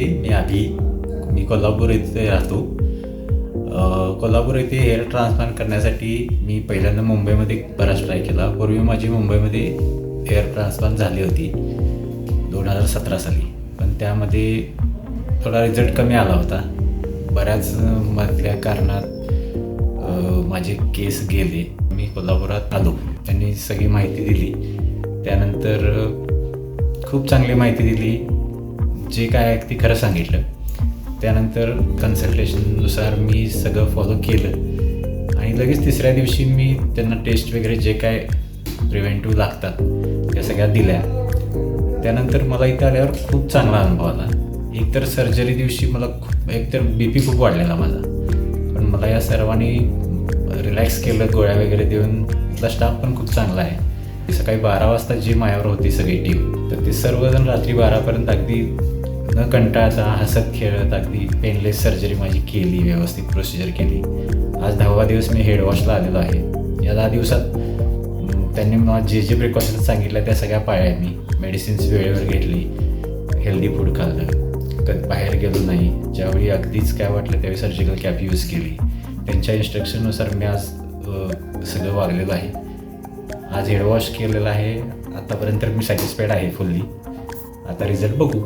नमस्ते, मी कोल्हापूर येथे राहतो. कोल्हापूर येथे हेअर ट्रान्सप्लांट करण्यासाठी मी पहिल्यांदा मुंबईमध्ये बराच ट्राय केला. पूर्वी माझी मुंबईमध्ये हेअर ट्रान्सप्लांट झाली होती 2017 साली, पण त्यामध्ये थोडा रिझल्ट कमी आला होता. बऱ्याच मधल्या कारणात माझे केस गेले. मी कोल्हापुरात आलो, त्यांनी सगळी माहिती दिली. त्यानंतर खूप चांगली माहिती दिली, जे काय आहे ती खरं सांगितलं. त्यानंतर कन्सल्टेशननुसार मी सगळं फॉलो केलं आणि लगेच तिसऱ्या दिवशी मी त्यांना टेस्ट वगैरे जे काय प्रिव्हेंटिव्ह लागतात त्या सगळ्या दिल्या. त्यानंतर मला इथं आल्यावर खूप चांगला अनुभव आला. एकतर सर्जरी दिवशी मला एकतर BP खूप वाढलेला माझा, पण मला या सर्वांनी रिलॅक्स केलं, गोळ्या वगैरे देऊन. इथला स्टाफ पण खूप चांगला आहे. सकाळी 12 वाजता जी माझ्यावर होती सगळी टीम, तर ते सर्वजण रात्री 12पर्यंत अगदी न कंटाळता हसत खेळत अगदी पेनलेस सर्जरी माझी केली, व्यवस्थित प्रोसिजर केली. आज 10वा दिवस मी हेड वॉशला आलेलो आहे. या 10 दिवसात त्यांनी मला जे प्रिकॉशन्स सांगितल्या त्या सगळ्या पाळल्या. मी मेडिसिन्स वेळेवर घेतली, हेल्दी फूड खाल्लं, कधी बाहेर गेलो नाही. ज्यावेळी अगदीच काय वाटलं त्यावेळी सर्जिकल कॅप यूज केली. त्यांच्या इन्स्ट्रक्शननुसार मी आज सगळं वागलेलं आहे. आज हेड वॉश केलेलं आहे. आतापर्यंत मी सॅटिस्फाईड आहे फुल्ली. आता रिझल्ट बघू.